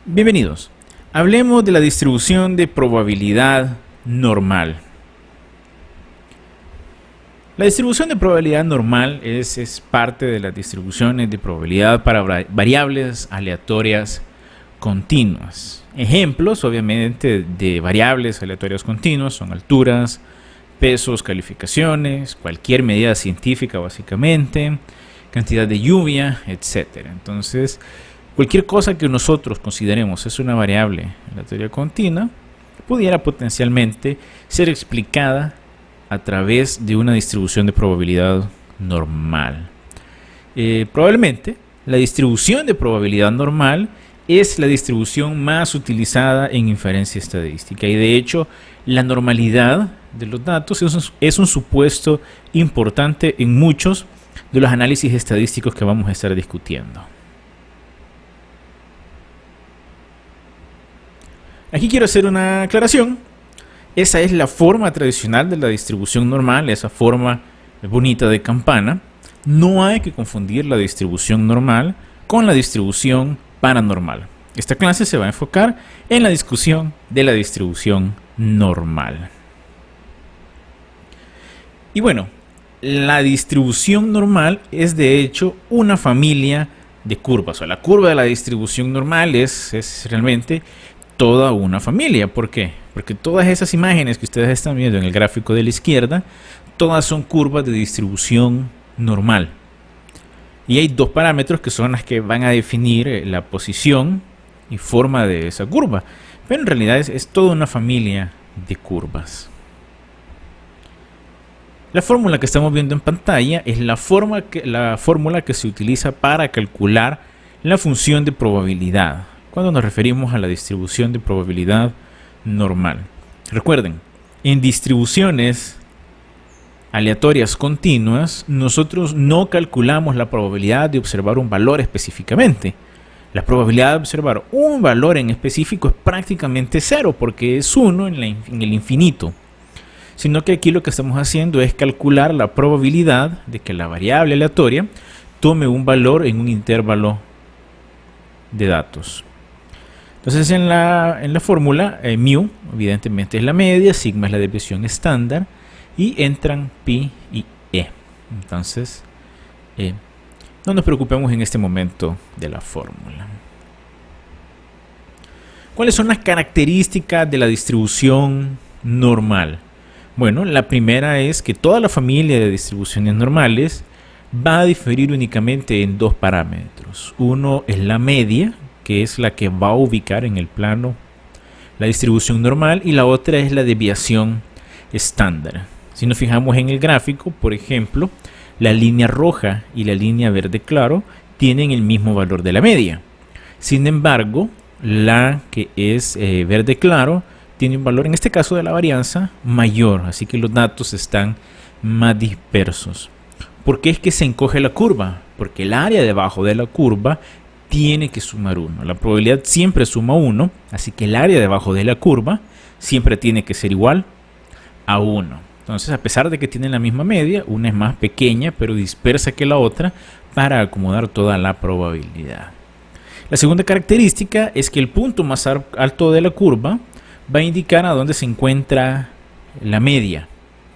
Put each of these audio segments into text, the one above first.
Bienvenidos. Hablemos de la distribución de probabilidad normal. La distribución de probabilidad normal es parte de las distribuciones de probabilidad para variables aleatorias continuas. Ejemplos, obviamente, de variables aleatorias continuas son alturas, pesos, calificaciones, cualquier medida científica básicamente, cantidad de lluvia, etc. Entonces, cualquier cosa que nosotros consideremos es una variable aleatoria continua pudiera potencialmente ser explicada a través de una distribución de probabilidad normal. Probablemente la distribución de probabilidad normal es la distribución más utilizada en inferencia estadística y de hecho la normalidad de los datos es un supuesto importante en muchos de los análisis estadísticos que vamos a estar discutiendo. Aquí quiero hacer una aclaración. Esa es la forma tradicional de la distribución normal, esa forma bonita de campana. No hay que confundir la distribución normal con la distribución paranormal. Esta clase se va a enfocar en la discusión de la distribución normal. Y bueno, la distribución normal es de hecho una familia de curvas. O la curva de la distribución normal es realmente toda una familia. ¿Por qué? Porque todas esas imágenes que ustedes están viendo en el gráfico de la izquierda, todas son curvas de distribución normal. Y hay dos parámetros que son las que van a definir la posición y forma de esa curva. Pero en realidad es toda una familia de curvas. La fórmula que estamos viendo en pantalla es la fórmula que se utiliza para calcular la función de probabilidad cuando nos referimos a la distribución de probabilidad normal. Recuerden, en distribuciones aleatorias continuas, nosotros no calculamos la probabilidad de observar un valor específicamente. La probabilidad de observar un valor en específico es prácticamente cero porque es 1 en el infinito. Sino que aquí lo que estamos haciendo es calcular la probabilidad de que la variable aleatoria tome un valor en un intervalo de datos. Entonces en la fórmula, mu evidentemente es la media, sigma es la desviación estándar y entran pi y e. Entonces no nos preocupemos en este momento de la fórmula. ¿Cuáles son las características de la distribución normal? Bueno, la primera es que toda la familia de distribuciones normales va a diferir únicamente en dos parámetros. Uno es la media, que es la que va a ubicar en el plano la distribución normal, y la otra es la desviación estándar. Si nos fijamos en el gráfico, por ejemplo, la línea roja y la línea verde claro tienen el mismo valor de la media. Sin embargo, la que es verde claro tiene un valor, en este caso de la varianza, mayor, así que los datos están más dispersos. ¿Por qué es que se encoge la curva? Porque el área debajo de la curva tiene que sumar 1. La probabilidad siempre suma 1, así que el área debajo de la curva siempre tiene que ser igual a 1. Entonces, a pesar de que tienen la misma media, una es más pequeña pero dispersa que la otra para acomodar toda la probabilidad. La segunda característica es que el punto más alto de la curva va a indicar a dónde se encuentra la media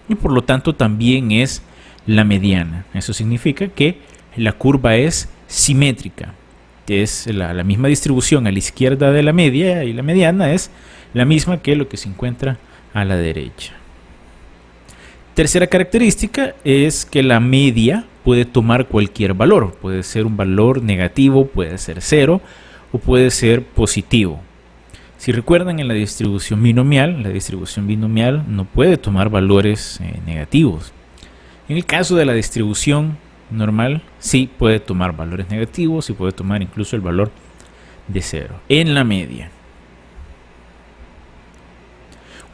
y por lo tanto también es la mediana. Eso significa que la curva es simétrica. Es la misma distribución a la izquierda de la media y la mediana es la misma que lo que se encuentra a la derecha. Tercera característica es que la media puede tomar cualquier valor. Puede ser un valor negativo, puede ser 0 o puede ser positivo. Si recuerdan, en la distribución binomial no puede tomar valores negativos. En el caso de la distribución normal, sí puede tomar valores negativos y puede tomar incluso el valor de 0 en la media.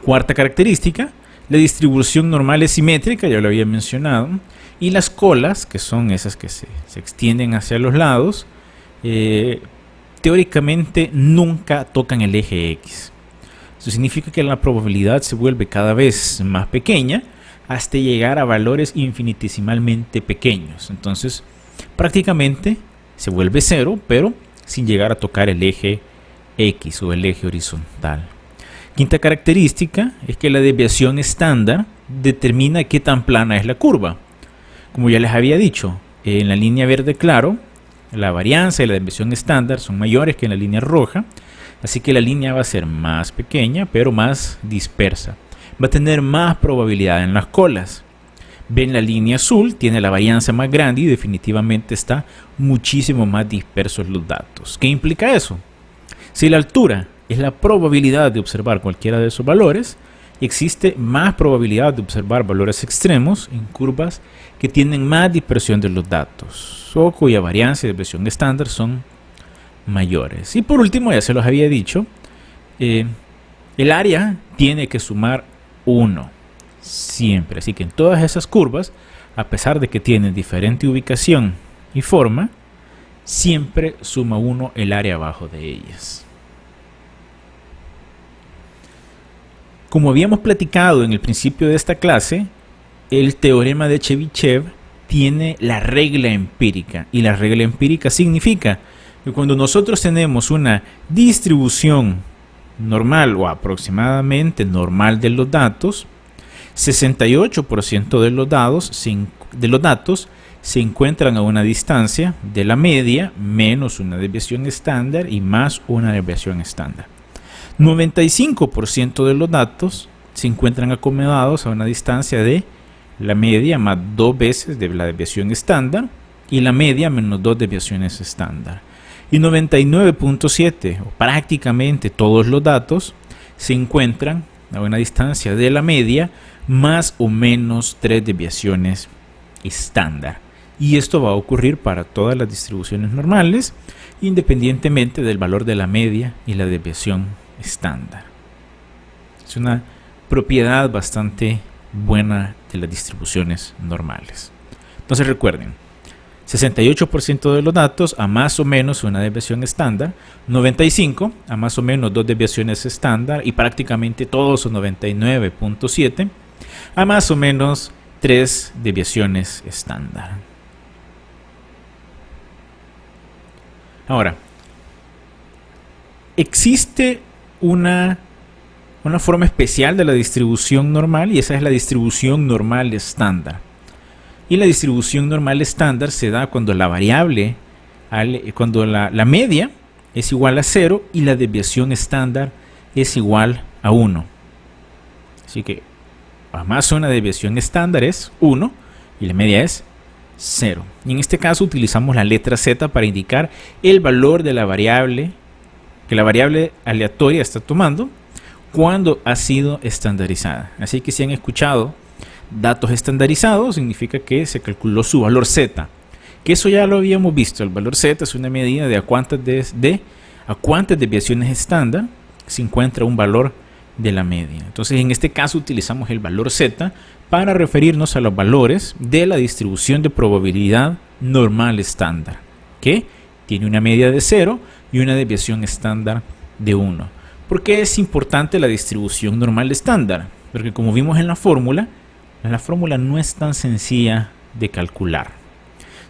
Cuarta característica, la distribución normal es simétrica, ya lo había mencionado, y las colas, que son esas que se extienden hacia los lados, teóricamente nunca tocan el eje X. Eso significa que la probabilidad se vuelve cada vez más pequeña hasta llegar a valores infinitesimalmente pequeños. Entonces, prácticamente se vuelve 0, pero sin llegar a tocar el eje X o el eje horizontal. Quinta característica es que la desviación estándar determina qué tan plana es la curva. Como ya les había dicho, en la línea verde claro, la varianza y la desviación estándar son mayores que en la línea roja, así que la línea va a ser más pequeña pero más dispersa. Va a tener más probabilidad en las colas. Ven, la línea azul tiene la varianza más grande y definitivamente está muchísimo más dispersos los datos. ¿Qué implica eso? Si la altura es la probabilidad de observar cualquiera de esos valores, existe más probabilidad de observar valores extremos en curvas que tienen más dispersión de los datos o cuya varianza y desviación estándar son mayores. Y por último, ya se los había dicho, el área tiene que sumar 1 siempre. Así que en todas esas curvas, a pesar de que tienen diferente ubicación y forma, siempre suma 1 el área abajo de ellas. Como habíamos platicado en el principio de esta clase, el teorema de Chebyshev tiene la regla empírica, y la regla empírica significa que cuando nosotros tenemos una distribución normal o aproximadamente normal de los datos, 68% de los datos se encuentran a una distancia de la media menos una desviación estándar y más una desviación estándar. 95% de los datos se encuentran acomodados a una distancia de la media más 2 veces de la desviación estándar y la media menos 2 desviaciones estándar. Y 99.7 o prácticamente todos los datos se encuentran a una distancia de la media más o menos 3 desviaciones estándar. Y esto va a ocurrir para todas las distribuciones normales, independientemente del valor de la media y la desviación estándar. Es una propiedad bastante buena de las distribuciones normales. Entonces recuerden, 68% de los datos a más o menos una desviación estándar, 95% a más o menos 2 desviaciones estándar y prácticamente todos son 99.7% a más o menos 3 desviaciones estándar. Ahora, existe una forma especial de la distribución normal y esa es la distribución normal estándar. Y la distribución normal estándar se da cuando la variable, cuando la media es igual a 0 y la desviación estándar es igual a 1. Así que más una desviación estándar es 1 y la media es 0. Y en este caso utilizamos la letra Z para indicar el valor de la variable que la variable aleatoria está tomando cuando ha sido estandarizada. Así que si han escuchado datos estandarizados, significa que se calculó su valor Z, que eso ya lo habíamos visto. El valor Z es una medida de a cuántas desviaciones estándar se encuentra un valor de la media. Entonces en este caso utilizamos el valor Z para referirnos a los valores de la distribución de probabilidad normal estándar, que tiene una media de 0 y una desviación estándar de 1. ¿Por qué es importante la distribución normal estándar? Porque como vimos en la fórmula no es tan sencilla de calcular.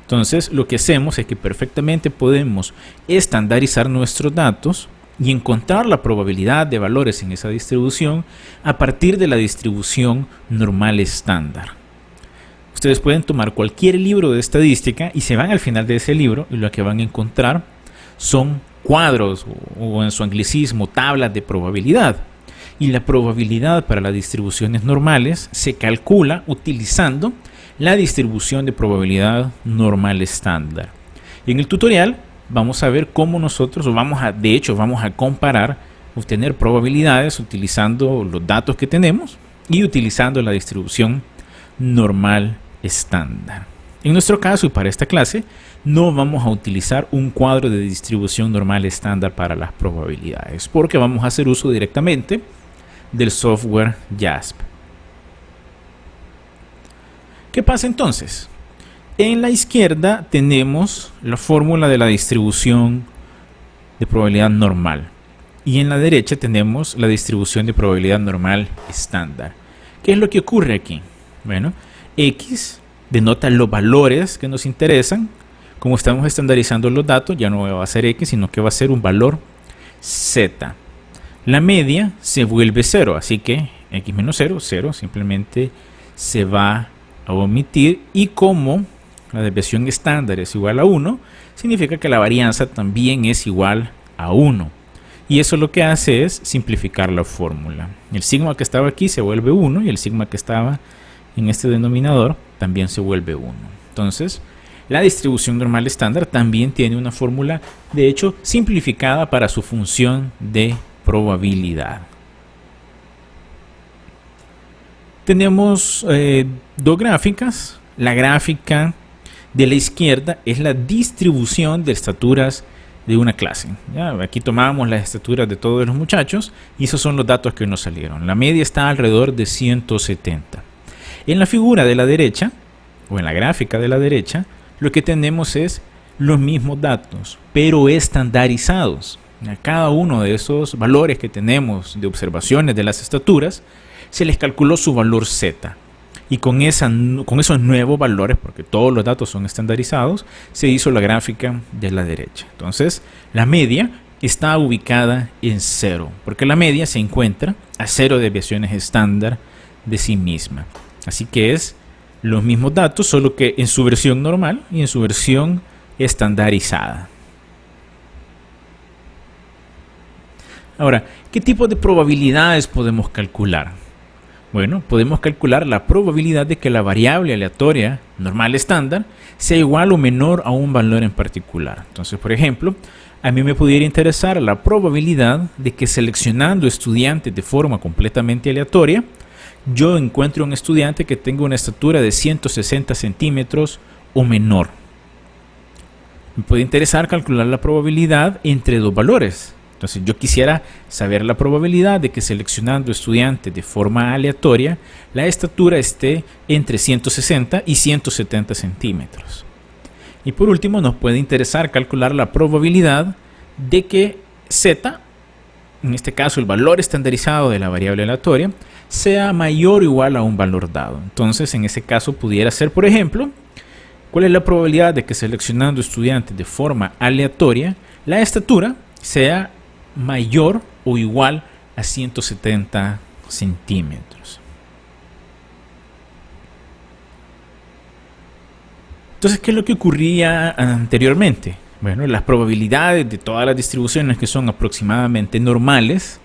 Entonces lo que hacemos es que perfectamente podemos estandarizar nuestros datos y encontrar la probabilidad de valores en esa distribución a partir de la distribución normal estándar. Ustedes pueden tomar cualquier libro de estadística y se van al final de ese libro y lo que van a encontrar son cuadros o en su anglicismo tablas de probabilidad. Y la probabilidad para las distribuciones normales se calcula utilizando la distribución de probabilidad normal estándar. Y en el tutorial vamos a ver cómo nosotros, vamos a comparar, obtener probabilidades utilizando los datos que tenemos y utilizando la distribución normal estándar. En nuestro caso y para esta clase no vamos a utilizar un cuadro de distribución normal estándar para las probabilidades porque vamos a hacer uso directamente del software JASP. ¿Qué pasa entonces? En la izquierda tenemos la fórmula de la distribución de probabilidad normal y en la derecha tenemos la distribución de probabilidad normal estándar. ¿Qué es lo que ocurre aquí? Bueno, X denota los valores que nos interesan. Como estamos estandarizando los datos, ya no va a ser X, sino que va a ser un valor Z. La media se vuelve 0, así que x menos 0, 0, simplemente se va a omitir. Y como la desviación estándar es igual a 1, significa que la varianza también es igual a 1. Y eso lo que hace es simplificar la fórmula. El sigma que estaba aquí se vuelve 1 y el sigma que estaba en este denominador también se vuelve 1. Entonces, la distribución normal estándar también tiene una fórmula, de hecho, simplificada para su función de probabilidad. Tenemos dos gráficas. La gráfica de la izquierda es la distribución de estaturas de una clase. ¿Ya? Aquí tomamos las estaturas de todos los muchachos y esos son los datos que nos salieron. La media está alrededor de 170. En la figura de la derecha, o en la gráfica de la derecha, lo que tenemos es los mismos datos, pero estandarizados. A cada uno de esos valores que tenemos de observaciones de las estaturas, se les calculó su valor Z. Y con esos nuevos valores, porque todos los datos son estandarizados, se hizo la gráfica de la derecha. Entonces, la media está ubicada en 0, porque la media se encuentra a 0 desviaciones estándar de sí misma. Así que es los mismos datos, solo que en su versión normal y en su versión estandarizada. Ahora, ¿qué tipo de probabilidades podemos calcular? Bueno, podemos calcular la probabilidad de que la variable aleatoria normal estándar sea igual o menor a un valor en particular. Entonces, por ejemplo, a mí me pudiera interesar la probabilidad de que seleccionando estudiantes de forma completamente aleatoria, yo encuentro un estudiante que tenga una estatura de 160 centímetros o menor. Me puede interesar calcular la probabilidad entre dos valores. Entonces yo quisiera saber la probabilidad de que seleccionando estudiantes de forma aleatoria, la estatura esté entre 160 y 170 centímetros. Y por último nos puede interesar calcular la probabilidad de que Z, en este caso el valor estandarizado de la variable aleatoria, sea mayor o igual a un valor dado. Entonces en ese caso pudiera ser, por ejemplo, ¿cuál es la probabilidad de que seleccionando estudiantes de forma aleatoria, la estatura sea mayor o igual a 170 centímetros? Entonces, ¿qué es lo que ocurría anteriormente? Bueno, las probabilidades de todas las distribuciones que son aproximadamente normales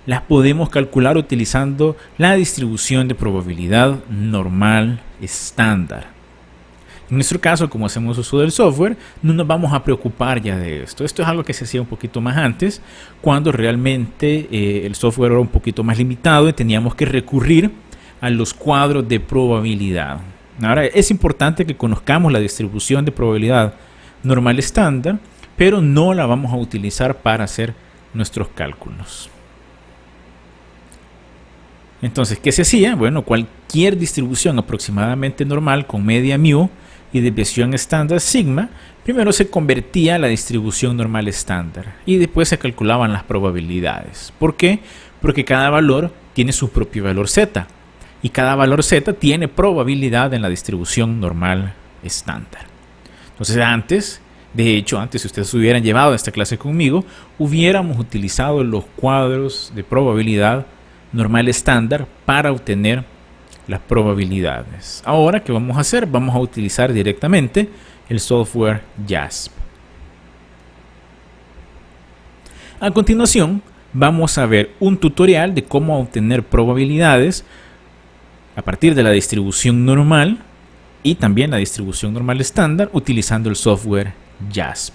las podemos calcular utilizando la distribución de probabilidad normal estándar. En nuestro caso, como hacemos uso del software, no nos vamos a preocupar ya de esto. Esto es algo que se hacía un poquito más antes, cuando realmente el software era un poquito más limitado y teníamos que recurrir a los cuadros de probabilidad. Ahora, es importante que conozcamos la distribución de probabilidad normal estándar, pero no la vamos a utilizar para hacer nuestros cálculos. Entonces, ¿qué se hacía? Bueno, cualquier distribución aproximadamente normal con media mu y desviación estándar sigma, primero se convertía a la distribución normal estándar y después se calculaban las probabilidades. ¿Por qué? Porque cada valor tiene su propio valor z y cada valor z tiene probabilidad en la distribución normal estándar. Entonces antes, de hecho, antes si ustedes hubieran llevado esta clase conmigo, hubiéramos utilizado los cuadros de probabilidad normal estándar para obtener las probabilidades. Ahora, ¿qué vamos a hacer? Vamos a utilizar directamente el software JASP. A continuación, vamos a ver un tutorial de cómo obtener probabilidades a partir de la distribución normal y también la distribución normal estándar utilizando el software JASP.